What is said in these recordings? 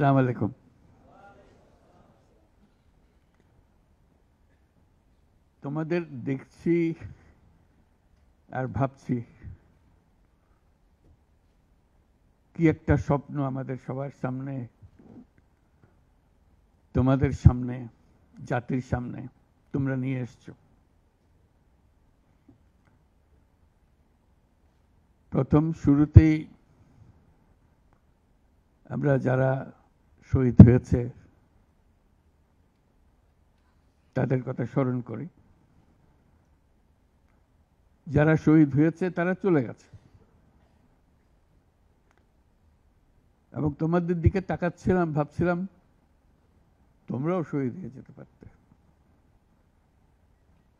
আসসালামু আলাইকুম। তোমাদের দেখছি আর ভাবছি কি একটা স্বপ্ন আমাদের সবার সামনে, তোমাদের সামনে, জাতির সামনে তোমরা নিয়ে এসছো। প্রথম শুরুতেই আমরা যারা শহীদ হয়েছে তাদের কথা স্মরণ করি। যারা শহীদ হয়েছে তারা চলে গেছে, এবং তোমাদের দিকে তাকাচ্ছিলাম, ভাবছিলাম তোমরাও শহীদ হয়ে যেতে পারতে।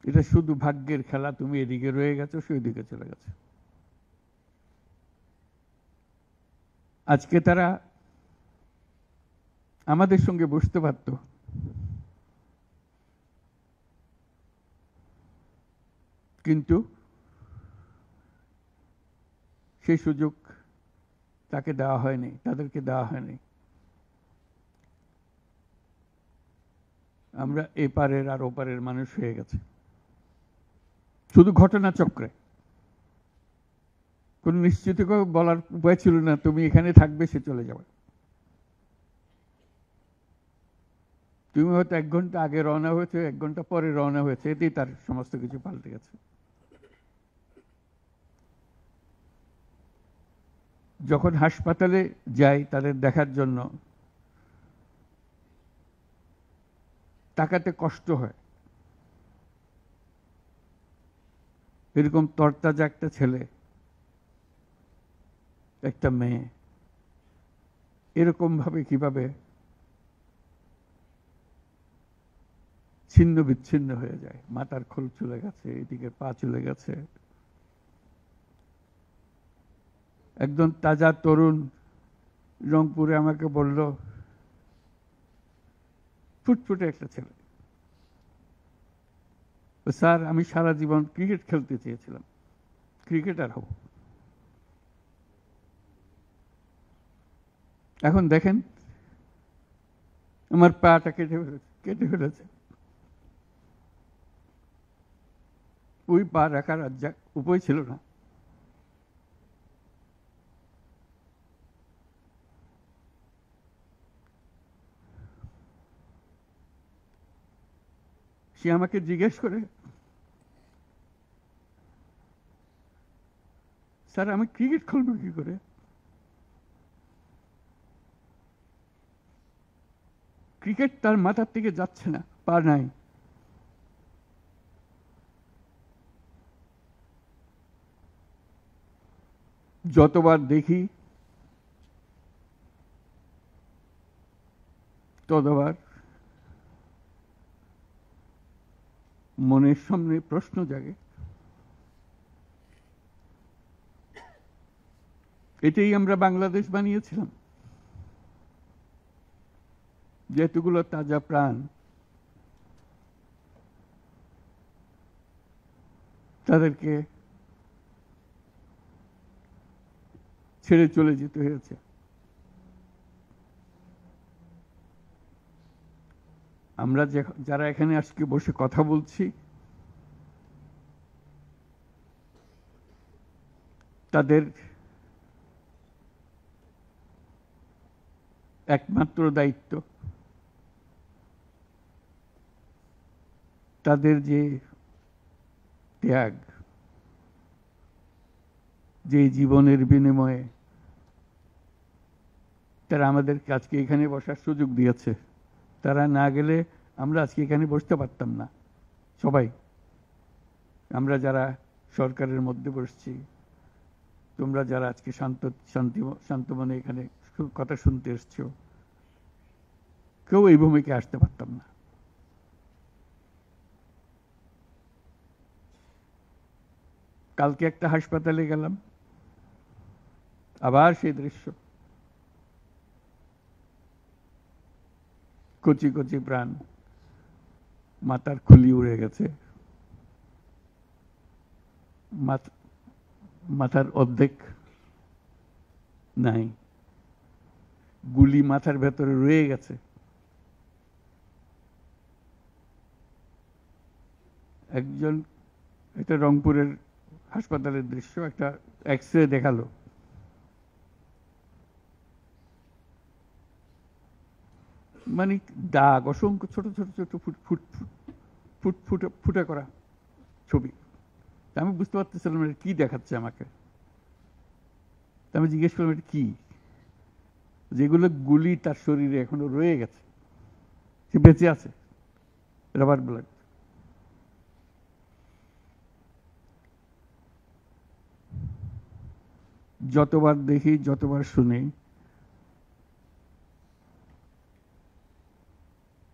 এটা শুধু ভাগ্যের খেলা, তুমি এদিকে রয়ে গেছো, শহীদ দিকে চলে গেছে। আজকে তারা আমাদের সঙ্গে বসতে পারত, কিন্তু সেই সুযোগ তাকে দেওয়া হয়নি, তাদেরকে দেওয়া হয়নি। আমরা এপারের আর ওপারের মানুষ হয়ে গেছে শুধু ঘটনাচক্রে। কোন নিশ্চিত বলার উপায় ছিল না তুমি এখানে থাকবে, সে চলে যাবে। তুমি হয়তো 1 ঘন্টা আগে রওনা হয়েছে, 1 ঘন্টা পরে রওনা হয়েছে, এতেই তার সমস্ত কিছু পাল্টে গেছে। যখন হাসপাতালে যাই তাদের দেখার জন্য, তাকাতে কষ্ট হয়। এরকম তরতাজা একটা ছেলে, একটা মেয়ে এরকম ভাবে কিভাবে ছিন্ন বিচ্ছিন্ন হয়ে যায়। মাথার খোল চলে গেছে, এদিকে পা চলে গেছে। একজন তাজা তরুণ রংপুরে আমাকে বলল, ফুটফুটে একটা ছেলে, স্যার আমি সারা জীবন ক্রিকেট খেলতে চেয়েছিলাম, ক্রিকেটার হব। এখন দেখেন আমার পাটা কেটে ফেলেছে। ওই পা রাখার উপায় ছিল না। সে আমাকে জিজ্ঞেস করে, স্যার আমি ক্রিকেট খেলবো কি করে? ক্রিকেট তার মাথার থেকে যাচ্ছে না, পা নাই। যতবার দেখি ততবার মনের সামনে প্রশ্ন জাগে। এটাই আমরা বাংলাদেশ বানিয়েছিলাম, যেহেতুগুলো তাজা প্রাণ তাদেরকে ছেড়ে চলে যেতে হয়েছে। আমরা যারা এখানে আজকে বসে কথা বলছি, তাদের একমাত্র দায়িত্ব তাদের যে ত্যাগ, যে জীবনের বিনিময়ে তারা আমাদেরকে আজকে এখানে বসার সুযোগ দিয়েছে। তারা না গেলে আমরা আজকে এখানে বসতে পারতাম না। সবাই আমরা যারা সরকারের মধ্যে বসছি, তোমরা যারা আজকে শান্ত মনে এখানে কথা শুনতে এসছো, কেউ এই ভূমিকায় আসতে পারতাম না। কালকে একটা হাসপাতালে গেলাম, আবার সেই দৃশ্য, কচি কচি প্রাণ, মাথার খুলি উড়ে গেছে, মাথার অর্ধেক নাই। গুলি মাথার ভেতরে রয়ে গেছে। একজন, এটা রংপুরের হাসপাতালের দৃশ্য, একটা এক্স-রে দেখালো, মানে দাগ, অসংখ্য ছোট ছোট ছোট ফুট ফুট ফুট ফুট ফুটে করা ছবি। আমি বুঝতে পারতেছিলাম এটা কি দেখাচ্ছে আমাকে। আমি জিজ্ঞেস করলাম এটা কি? যেগুলো গুলি তার শরীরে এখনো রয়ে গেছে, সে বেঁচে আছে, রাবার ব্লাড। যতবার দেখি, যতবার শুনি,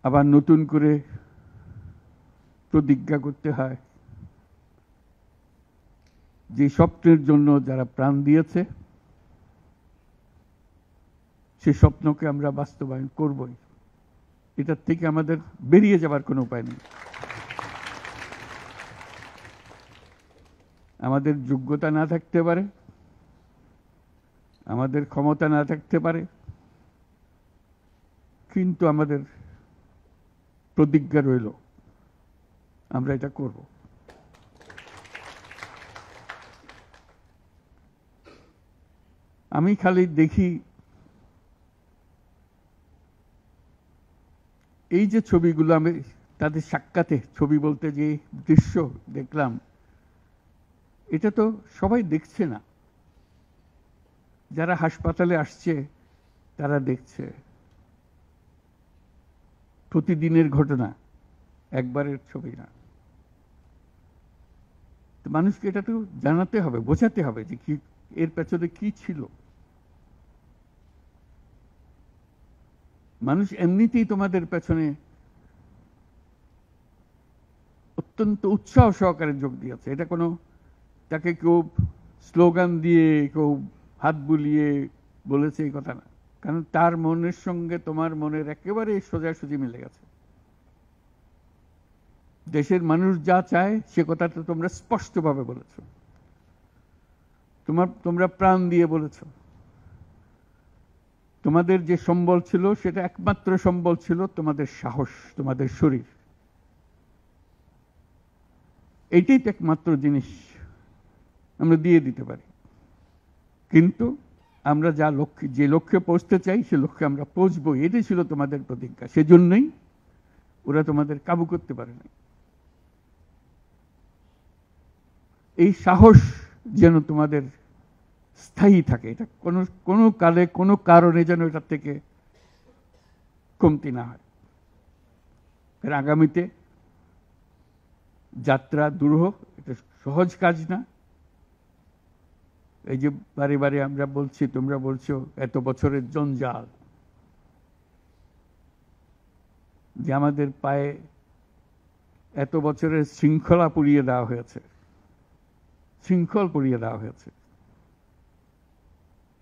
আবার নতুন করে প্রতিজ্ঞা করতে হয় যে স্বপ্নের জন্য যারা প্রাণ দিয়েছে সে স্বপ্নকে আমরা বাস্তবায়ন করবই। এটার থেকে আমাদের বেরিয়ে যাবার কোনো উপায় নেই। আমাদের যোগ্যতা না থাকতে পারে, আমাদের ক্ষমতা না থাকতে পারে, কিন্তু আমাদের প্রতিজ্ঞা রইল আমরা এটা করব। আমি খালি দেখি এই যে ছবিগুলো, আমি তাদের সাক্ষাতে ছবি বলতে যে দৃশ্য দেখলাম, এটা তো সবাই দেখছে না। যারা হাসপাতালে আসছে তারা দেখছে। প্রতিদিনের ঘটনা, একবারের ছবি না। তো মানুষকে এটা তো জানাতে হবে, বোঝাতে হবে যে কি এর পেছনে কি ছিল। মানুষ এমনিতেই তোমাদের পেছনে অত্যন্ত উৎসাহ সহকারে যোগ দিয়েছে। এটা কোনো তাকে কেউ স্লোগান দিয়ে, কেউ হাত বুলিয়ে বলেছে এই কথা না, কারণ তার মনের সঙ্গে তোমার মনের একেবারে সোজাসুজি মিলে গেছে। দেশের মানুষ যা চায় সে কথাটা তোমরা স্পষ্টভাবে বলেছ, তোমরা প্রাণ দিয়ে বলেছ। তোমাদের যে সম্বল ছিল সেটা একমাত্র সম্বল ছিল তোমাদের সাহস, তোমাদের শরীর। এইটাই তো একমাত্র জিনিস আমরা দিয়ে দিতে পারি। কিন্তু আমরা যে লক্ষ্যে পৌঁছতে চাই সে লক্ষ্যে আমরা পৌঁছবো, এটাই ছিল তোমাদের প্রতিজ্ঞা। সেজন্যই ওরা তোমাদের কাবু করতে পারে না। এই সাহস যেন তোমাদের স্থায়ী থাকে, এটা কোনো কালে কোনো কারণে যেন এটার থেকে কমতি না হয়। এর আগামীতে যাত্রা দুরূহ, এটা সহজ কাজ না। এই যে বারে বারে আমরা বলছি, তোমরা বলছো এত বছরের জঞ্জাল, যে আমাদের পায়ে এত বছরের শৃঙ্খলা পুড়িয়ে দেওয়া হয়েছে, শৃঙ্খল পুড়িয়ে দেওয়া হয়েছে।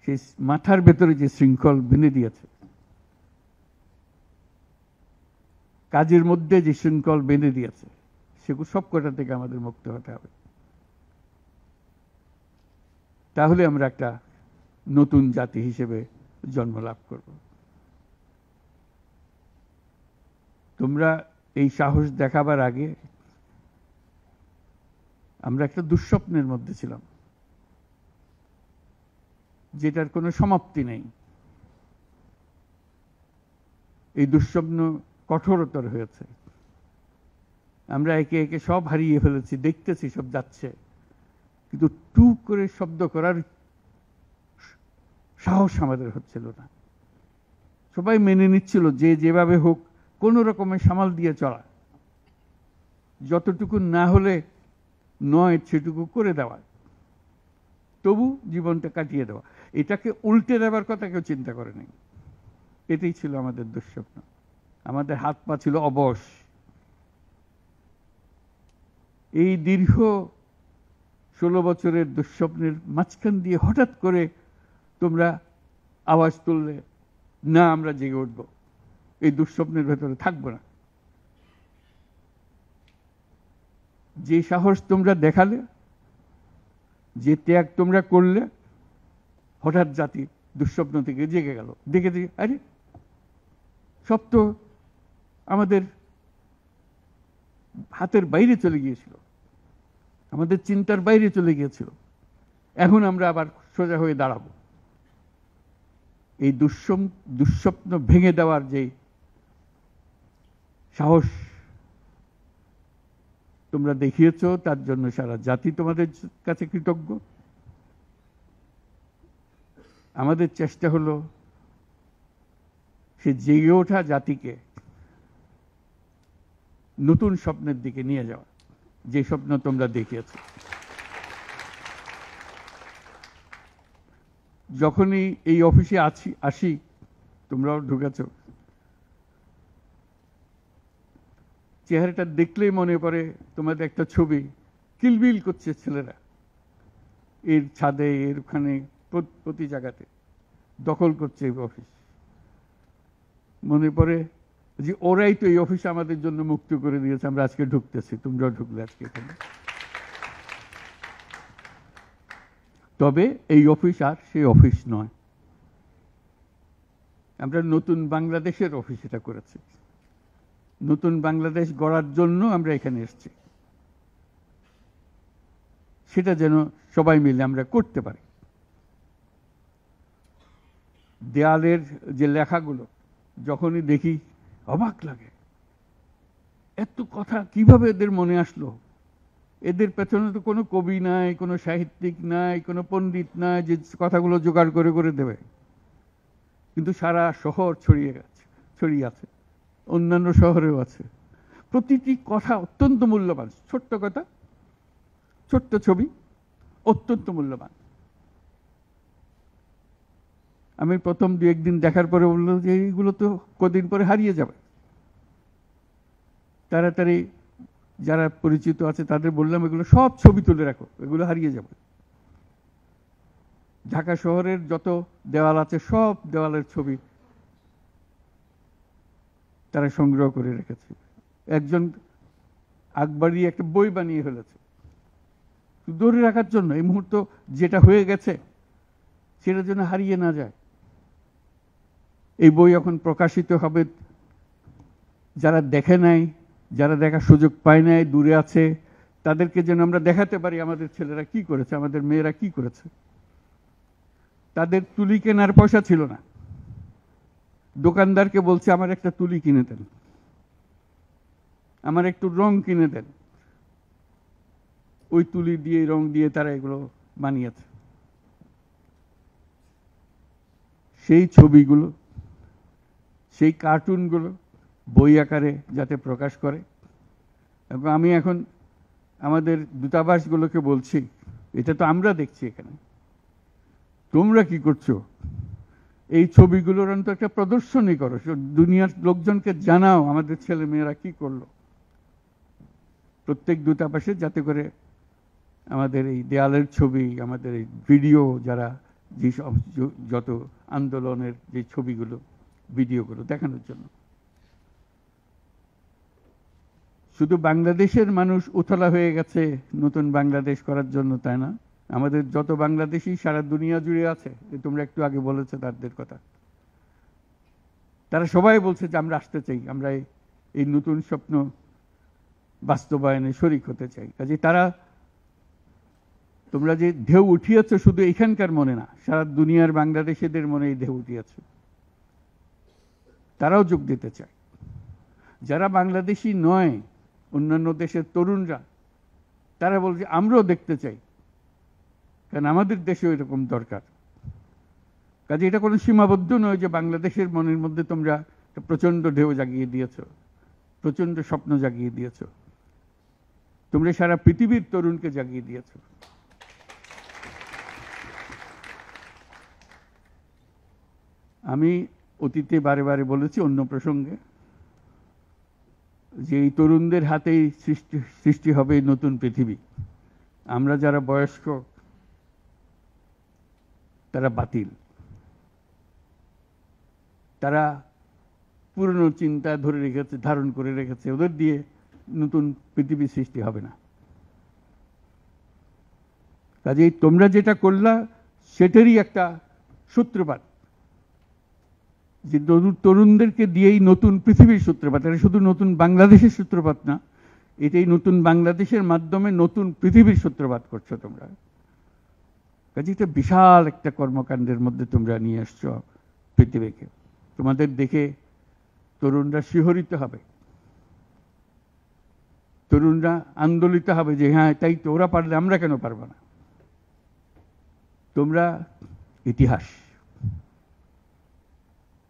সেই মাথার ভেতরে যে শৃঙ্খল বেঁধে দিয়েছে, কাজের মধ্যে যে শৃঙ্খল বেঁধে দিয়েছে, সেগুলো সব কটা থেকে আমাদের মুক্ত হতে হবে। তাহলে আমরা একটা নতুন জাতি হিসেবে জন্ম লাভ করব। তোমরা এই সাহস দেখাবার আগে আমরা একটা দুঃস্বপ্নের মধ্যে ছিলাম, যেটার কোনো সমাপ্তি নেই। এই দুঃস্বপ্ন কঠোরতর হয়েছে। আমরা একে একে সব হারিয়ে ফেলেছি, দেখতেছি সব যাচ্ছে, কিন্তু টুক করে শব্দ করার সাহস আমাদের হচ্ছিল না। সবাই মেনে নিচ্ছিল যে যেভাবে হোক কোনো রকমের সামাল দিয়ে চলা, যতটুকু না হলে নয় সেটুকু করে দেওয়া, তবু জীবনটা কাটিয়ে দেওয়া। এটাকে উল্টে দেওয়ার কথা কেউ চিন্তা করে নাই। এটাই ছিল আমাদের দুঃস্বপ্ন। আমাদের হাত পা ছিল অবশ। এই দীর্ঘ 16 বছরের দুঃস্বপ্নের মাঝখান দিয়ে হঠাৎ করে তোমরা আওয়াজ তুললে, না আমরা জেগে উঠবো, এই দুঃস্বপ্নের ভেতরে থাকবো না। যে সাহস তোমরা দেখালে, যে ত্যাগ তোমরা করলে, হঠাৎ জাতি দুঃস্বপ্ন থেকে জেগে গেল, দেখে দেখে আরে সব তো আমাদের হাতের বাইরে চলে গিয়েছিল, আমাদের চিন্তার বাইরে চলে গিয়েছিল, এখন আমরা আবার সোজা হয়ে দাঁড়াবো। এই দুঃস্বপ্ন ভেঙে দেওয়ার যে সাহস তোমরা দেখিয়েছ, তার জন্য সারা জাতি তোমাদের কাছে কৃতজ্ঞ। আমাদের চেষ্টা হলো সে জেগে ওঠা জাতিকে নতুন স্বপ্নের দিকে নিয়ে যাওয়া, যে স্বপ্ন তোমরা দেখিয়েছ। যখনই এই অফিসে আসি, তোমরাও ঢুকেছ, চেহারাটা দেখলেই মনে পড়ে তোমাদের একটা ছবি, কিলবিল করছে ছেলেরা এর ছাদে, এর ওখানে, প্রতি জায়গাতে দখল করছে এই অফিস। মনে পড়ে যে ওরাই তো এই অফিস আমাদের জন্য মুক্ত করে দিয়েছে, আমরা আজকে ঢুকতেছি, তোমরাও ঢুকলে আজকে এখানে। তবে এই অফিস আর সেই অফিস নয়, আমরা নতুন বাংলাদেশের অফিস এটা করেছি। নতুন বাংলাদেশ গড়ার জন্য আমরা এখানে এসেছি, সেটা যেন সবাই মিলে আমরা করতে পারি। দেয়ালের যে লেখাগুলো যখনই দেখি অবাক লাগে, এত কথা কিভাবে এদের মনে আসলো। এদের পেছনে তো কোনো কবি নাই, কোনো সাহিত্যিক নাই, কোনো পণ্ডিত নাই যে কথাগুলো জোগাড় করে করে দেবে, কিন্তু সারা শহর ছড়িয়ে আছে, অন্যান্য শহরেও আছে। প্রতিটি কথা অত্যন্ত মূল্যবান, ছোট্ট কথা, ছোট্ট ছবি, অত্যন্ত মূল্যবান। আমি প্রথম দু একদিন দেখার পরে বললো যে এইগুলো তো কদিন পরে হারিয়ে যাবে। তাড়াতাড়ি যারা পরিচিত আছে তাদের বললাম এগুলো সব ছবি তুলে রাখো, এগুলো হারিয়ে যাবে। ঢাকা শহরের যত দেওয়াল আছে সব দেওয়ালের ছবি তারা সংগ্রহ করে রেখেছে। একজন আকবরী একটা বই বানিয়ে ফেলেছে ধরে রাখার জন্য, এই মুহূর্ত যেটা হয়ে গেছে সেটা যেন হারিয়ে না যায়। এই বই এখন প্রকাশিত হবে, যারা দেখে নাই, যারা দেখার সুযোগ পায় নাই, দূরে আছে, তাদেরকে যেন আমরা দেখাতে পারি আমাদের ছেলেরা কি করেছে, আমাদের মেয়েরা কি করেছে। তাদের তুলি কেনার পয়সা ছিল না, দোকানদারকে বলছে আমার একটা তুলি কিনে দেন, আমার একটু রং কিনে দেন। ওই তুলি দিয়ে, রং দিয়ে তারা এগুলো বানিয়েছে। সেই ছবিগুলো, সেই কার্টুনগুলো বই আকারে যাতে প্রকাশ করে। এবং আমি এখন আমাদের দূতাবাসগুলোকে বলছি, এটা তো আমরা দেখছি এখানে, তোমরা কি করছো, এই ছবিগুলোর অন্তত একটা প্রদর্শনী করো, দুনিয়ার লোকজনকে জানাও আমাদের ছেলে মেয়েরা কি করলো। প্রত্যেক দূতাবাসে যাতে করে আমাদের এই দেয়ালের ছবি, আমাদের এই ভিডিও, যারা যে যত আন্দোলনের যে ছবিগুলো, ভিডিওগুলো দেখানোর জন্য। শুধু বাংলাদেশের মানুষ উতলা হয়ে গেছে নতুন বাংলাদেশ করার জন্য, তাই না? আমাদের যত বাংলাদেশী সারা দুনিয়া জুড়ে আছে, তোমরা একটু আগে বলেছো তাদের কথা, তারা সবাই বলছে যে আমরা আসতে চাই, আমরা এই নতুন স্বপ্ন বাস্তবায়নে শরিক হতে চাই। কাজে তারা, তোমরা যে ঢেউ উঠিয়েছ শুধু এখানকার মনে না, সারা দুনিয়ার বাংলাদেশিদের মনে এই ঢেউ উঠিয়েছে, তারাও যোগ দিতে চায়। যারা বাংলাদেশি নয়, অন্যান্য দেশের তরুণরা, তারা বলছে আমরাও দেখতে চাই, কারণ আমাদের দেশেও এরকম দরকার। কাজে এটা কোনো সীমাবদ্ধ নয় যে বাংলাদেশের মনের মধ্যে তোমরা প্রচন্ড ঢেউ জাগিয়ে দিয়েছ, প্রচন্ড স্বপ্ন জাগিয়ে দিয়েছ, তোমরা সারা পৃথিবীর তরুণকে জাগিয়ে দিয়েছ। আমি অতীতে বারে বারে বলেছি অন্য প্রসঙ্গে যে এই তরুণদের হাতেই সৃষ্টি হবে নতুন পৃথিবী। আমরা যারা বয়স্ক তারা বাতিল, তারা পুরনো চিন্তা ধরে রেখেছে, ধারণ করে রেখেছে, ওদের দিয়ে নতুন পৃথিবী সৃষ্টি হবে না। কাজেই তোমরা যেটা করলা সেটারই একটা সূত্রপাত। যে তরুণদেরকে দিয়েই নতুন পৃথিবীর সূত্রপাত, এটা শুধু নতুন বাংলাদেশের সূত্রপাত না, এটাই নতুন বাংলাদেশের মাধ্যমে নতুন পৃথিবীর সূত্রপাত করছো তোমরা। কাজে এটা বিশাল একটা কর্মকাণ্ডের মধ্যে তোমরা নিয়ে আসছো পৃথিবীকে। তোমাদের দেখে তরুণরা শিহরিত হবে, তরুণরা আন্দোলিত হবে যে হ্যাঁ তাই তো, ওরা পারলে আমরা কেন পারবো না। তোমরা ইতিহাস।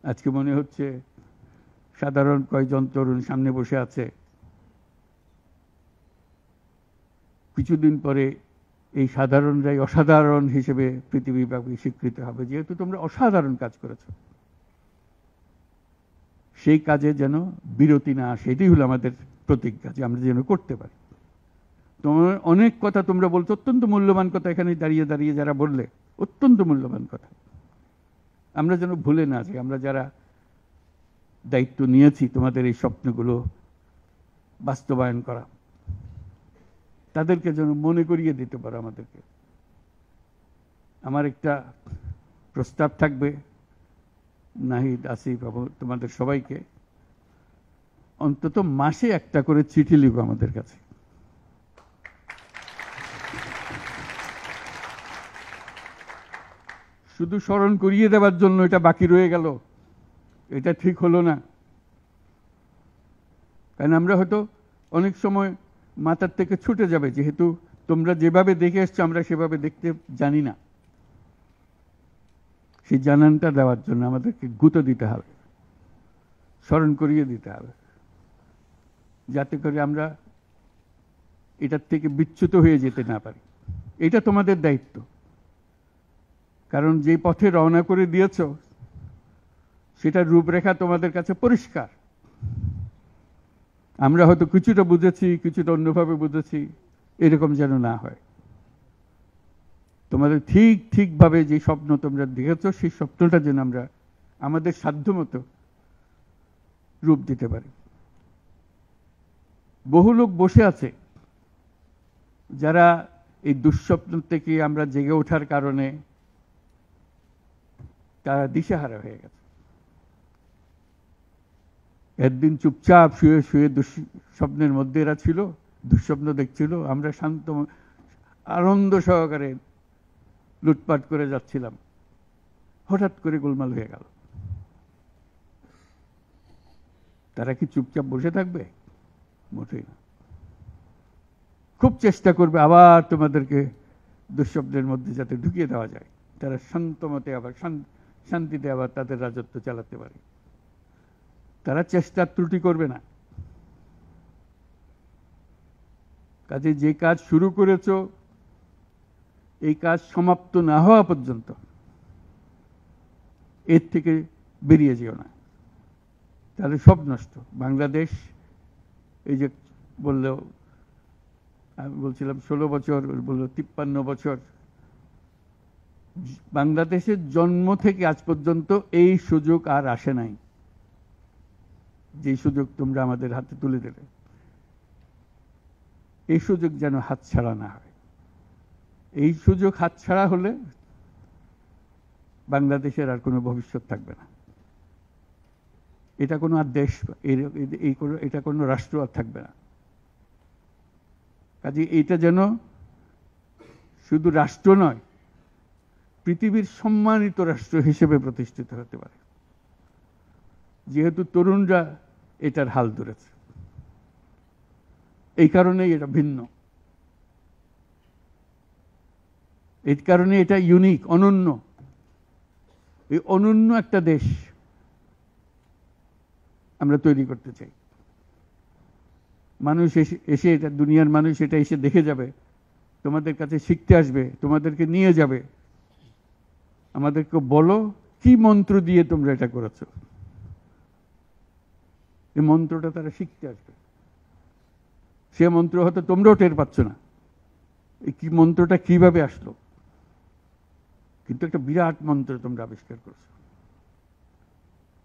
আজকে মনে হচ্ছে সাধারণ কয়েকজন তরুণ সামনে বসে আছে, কিছুদিন পরে এই সাধারণরাই অসাধারণ হিসেবে পৃথিবীব্যাপী স্বীকৃত হবে, যেহেতু তোমরা অসাধারণ কাজ করেছো। সেই কাজে যেন বিরতি না আসে, এটাই হলো আমাদের প্রতিজ্ঞা, যে আমরা যেন করতে পারি। তোমার অনেক কথা তোমরা বলছো, অত্যন্ত মূল্যবান কথা, এখানে দাঁড়িয়ে দাঁড়িয়ে যারা বললে অত্যন্ত মূল্যবান কথা, আমরা যেন ভুলে না যাই। আমরা যারা দায়িত্ব নিয়েছি তোমাদের এই স্বপ্নগুলো বাস্তবায়ন করা, তাদেরকে যেন মনে করিয়ে দিতে পারো আমাদেরকে। আমার একটা প্রস্তাব থাকবে, নাহিদ, আসিফ, তোমাদের সবাইকে, অন্তত মাসে একটা করে চিঠি লিখো আমাদের কাছে। শুধু স্মরণ করিয়ে দেওয়ার জন্য এটা বাকি রয়ে গেল, এটা ঠিক হলো না। কারণ আমরা হয়তো অনেক সময় মাথার থেকে ছুটে যাবে, যেহেতু তোমরা যেভাবে দেখে এসছো আমরা সেভাবে দেখতে জানি না। সেই জানানটা দেওয়ার জন্য আমাদেরকে গুঁতো দিতে হবে, স্মরণ করিয়ে দিতে হবে, যাতে করে আমরা এটার থেকে বিচ্যুত হয়ে যেতে না পারি। এটা তোমাদের দায়িত্ব, কারণ যে পথে রওনা করে দিয়েছ সেটার রূপরেখা তোমাদের কাছে পরিষ্কার। আমরা হয়তো কিছুটা বুঝেছি, কিছুটা অন্যভাবে বুঝেছি, এরকম যেন না হয়। তোমাদের ঠিকভাবে যে স্বপ্ন তোমরা দেখেছ, সেই স্বপ্নটা যেন আমরা আমাদের সাধ্যমতো রূপ দিতে পারি। বহু লোক বসে আছে যারা এই দুঃস্বপ্ন থেকে আমরা জেগে ওঠার কারণে তারা দিশেহারা হয়ে গেছে। একদিন চুপচাপ শুয়ে শুয়ে দুঃস্বপ্নের মধ্যে এরা ছিল, দুঃস্বপ্ন দেখছিল, আমরা শান্ত আনন্দ সহকারে লুটপাট করে যাচ্ছিলাম, হঠাৎ করে গোলমাল হয়ে গেল। তারা কি চুপচাপ বসে থাকবে? মোটেই না। খুব চেষ্টা করবে আবার তোমাদেরকে দুঃস্বপ্নের মধ্যে যাতে ঢুকিয়ে দেওয়া যায়, তারা শান্তমতে আবার শান্তিতে আবার তাদের রাজত্ব চালাতে পারে। তারা চেষ্টার ত্রুটি করবে না। কাজে যে কাজ শুরু করেছো, এই কাজ সমাপ্ত না হওয়া পর্যন্ত এর থেকে বেরিয়ে যেও না, তাহলে সব নষ্ট। বাংলাদেশ এই যে বললো, আমি বলছিলাম 16 বছর, বললো 53 বছর। বাংলাদেশের জন্ম থেকে আজ পর্যন্ত এই সুযোগ আর আসে নাই, যে সুযোগ তোমরা আমাদের হাতে তুলে দেবে। এই সুযোগ যেন হাতছাড়া না হয়। এই সুযোগ হাতছাড়া হলে বাংলাদেশের আর কোনো ভবিষ্যৎ থাকবে না। এটা কোনো আর দেশ, এটা কোনো রাষ্ট্র আর থাকবে না। কাজে এটা যেন শুধু রাষ্ট্র নয়, পৃথিবীর সম্মানিত রাষ্ট্র হিসেবে প্রতিষ্ঠিত হতে পারে, যেহেতু তরুণরা এটার হাল ধরেছে। এই কারণেই এটা ভিন্ন, এই কারণে এটা ইউনিক, অনন্য। এই অনন্য একটা দেশ আমরা তৈরি করতে চাই। মানুষ এসে এটা, দুনিয়ার মানুষ এটা এসে দেখে যাবে, তোমাদের কাছে শিখতে আসবে, তোমাদেরকে নিয়ে যাবে। আমাদেরকে বলো কি মন্ত্র দিয়ে তোমরা এটা করেছো, এই মন্ত্রটা তারা শিখতে আসবে। সে মন্ত্র হয়তো তোমরাও টের পাচ্ছ না, এই কি মন্ত্রটা কিভাবে আসলো, কিন্তু একটা বিরাট মন্ত্র তোমরা আবিষ্কার করছো।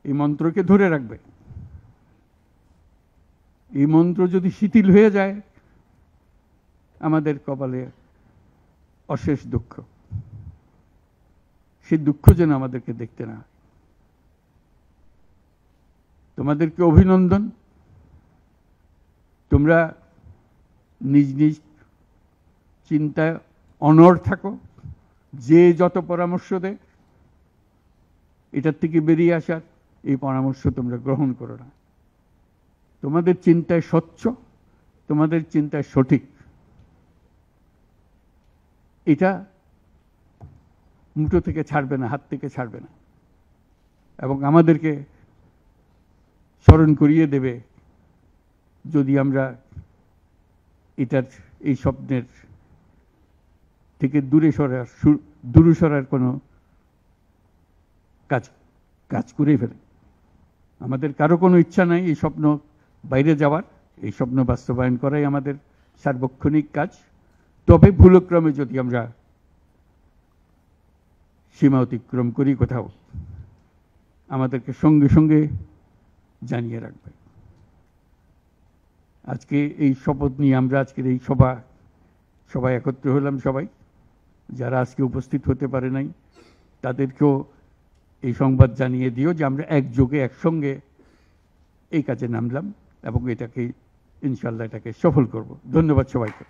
এই মন্ত্রকে ধরে রাখবে। এই মন্ত্র যদি শিথিল হয়ে যায়, আমাদের কপালে অশেষ দুঃখ। সেই দুঃখ যেন আমাদেরকে দেখতে না হয়। তোমাদেরকে অভিনন্দন। তোমরা নিজ নিজ চিন্তায় অনড় থাকো। যে যত পরামর্শ দেয় এটার থেকে বেরিয়ে আসার, এই পরামর্শ তোমরা গ্রহণ করো না। তোমাদের চিন্তায় স্বচ্ছ, তোমাদের চিন্তায় সঠিক, এটা মুঠো থেকে ছাড়বে না, হাত থেকে ছাড়বে না, এবং আমাদেরকে স্মরণ করিয়ে দেবে যদি আমরা এটার, এই স্বপ্নের থেকে দূরে সরার কোনো কাজ করে ফেলে। আমাদের কারো কোনো ইচ্ছা নাই এই স্বপ্ন বাইরে যাওয়ার, এই স্বপ্ন বাস্তবায়ন করাই আমাদের সার্বক্ষণিক কাজ। তবে ভুলক্রমে যদি আমরা সীমা অতিক্রম করি কোথাও, আমাদেরকে সঙ্গে সঙ্গে জানিয়ে রাখবে। আজকে এই শপথ নিয়ে আমরা আজকের এই সবাই একত্র হলাম। সবাই যারা আজকে উপস্থিত হতে পারে নাই তাদেরকেও এই সংবাদ জানিয়ে দিও যে আমরা একযোগে একসঙ্গে এই কাজে নামলাম এবং এটাকে ইনশাল্লাহ এটাকে সফল করব। ধন্যবাদ সবাইকে।